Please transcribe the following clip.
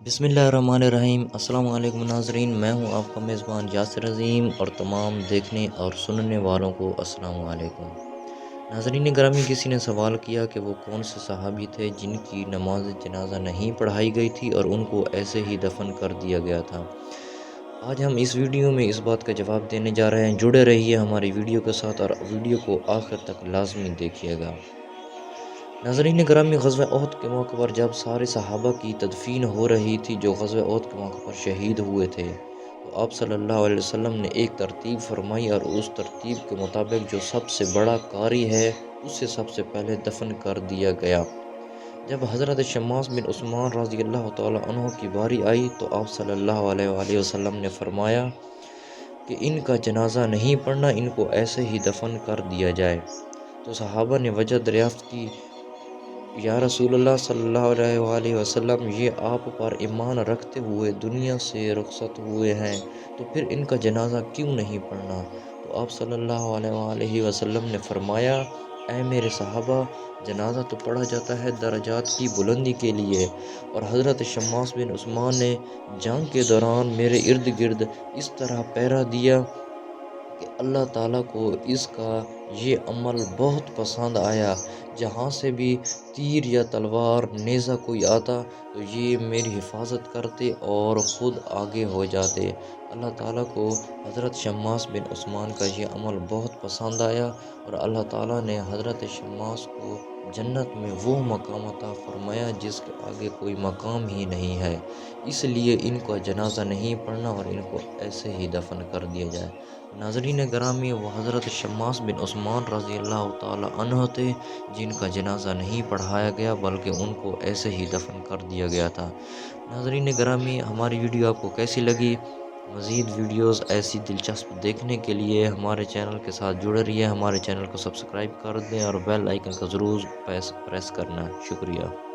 بسم اللہ الرحمن الرحیم۔ السلام علیکم ناظرین، میں ہوں آپ کا میزبان یاسر عظیم اور تمام دیکھنے اور سننے والوں کو السلام علیکم۔ ناظرین گرامی، کسی نے سوال کیا کہ وہ کون سے صحابی تھے جن کی نماز جنازہ نہیں پڑھائی گئی تھی اور ان کو ایسے ہی دفن کر دیا گیا تھا۔ آج ہم اس ویڈیو میں اس بات کا جواب دینے جا رہے ہیں۔ جڑے رہیے ہماری ویڈیو کے ساتھ اور ویڈیو کو آخر تک لازمی دیکھیے گا۔ ناظرین گرامی، غزوہ احد کے موقع پر جب سارے صحابہ کی تدفین ہو رہی تھی جو غزوہ احد کے موقع پر شہید ہوئے تھے، تو آپ صلی اللہ علیہ وسلم نے ایک ترتیب فرمائی اور اس ترتیب کے مطابق جو سب سے بڑا قاری ہے اسے سب سے پہلے دفن کر دیا گیا۔ جب حضرت شماس بن عثمان رضی اللہ تعالیٰ عنہ کی باری آئی تو آپ صلی اللہ علیہ وآلہ وسلم نے فرمایا کہ ان کا جنازہ نہیں پڑھنا، ان کو ایسے ہی دفن کر دیا جائے۔ تو صحابہ نے وجہ دریافت کی، یا رسول اللہ صلی اللہ علیہ وآلہ وسلم، یہ آپ پر ایمان رکھتے ہوئے دنیا سے رخصت ہوئے ہیں، تو پھر ان کا جنازہ کیوں نہیں پڑھنا؟ تو آپ صلی اللہ علیہ وآلہ وسلم نے فرمایا، اے میرے صحابہ، جنازہ تو پڑھا جاتا ہے درجات کی بلندی کے لیے، اور حضرت شماس بن عثمان نے جنگ کے دوران میرے ارد گرد اس طرح پہرا دیا کہ اللہ تعالیٰ کو اس کا یہ عمل بہت پسند آیا۔ جہاں سے بھی تیر یا تلوار نیزہ کوئی آتا تو یہ میری حفاظت کرتے اور خود آگے ہو جاتے۔ اللہ تعالیٰ کو حضرت شماس بن عثمان کا یہ عمل بہت پسند آیا اور اللہ تعالیٰ نے حضرت شماس کو جنت میں وہ مقام عطا فرمایا جس کے آگے کوئی مقام ہی نہیں ہے، اس لیے ان کا جنازہ نہیں پڑھنا اور ان کو ایسے ہی دفن کر دیا جائے۔ ناظرین گرامی، وہ حضرت شماس بن عثمان رضی اللہ تعالیٰ عنہ تھے جن کا جنازہ نہیں پڑھایا گیا بلکہ ان کو ایسے ہی دفن کر دیا گیا تھا۔ ناظرین گرامی، ہماری ویڈیو آپ کو کیسی لگی؟ مزید ویڈیوز ایسی دلچسپ دیکھنے کے لیے ہمارے چینل کے ساتھ جڑے رہیے، ہمارے چینل کو سبسکرائب کر دیں اور بیل آئیکن کا ضرور پریس کرنا۔ شکریہ۔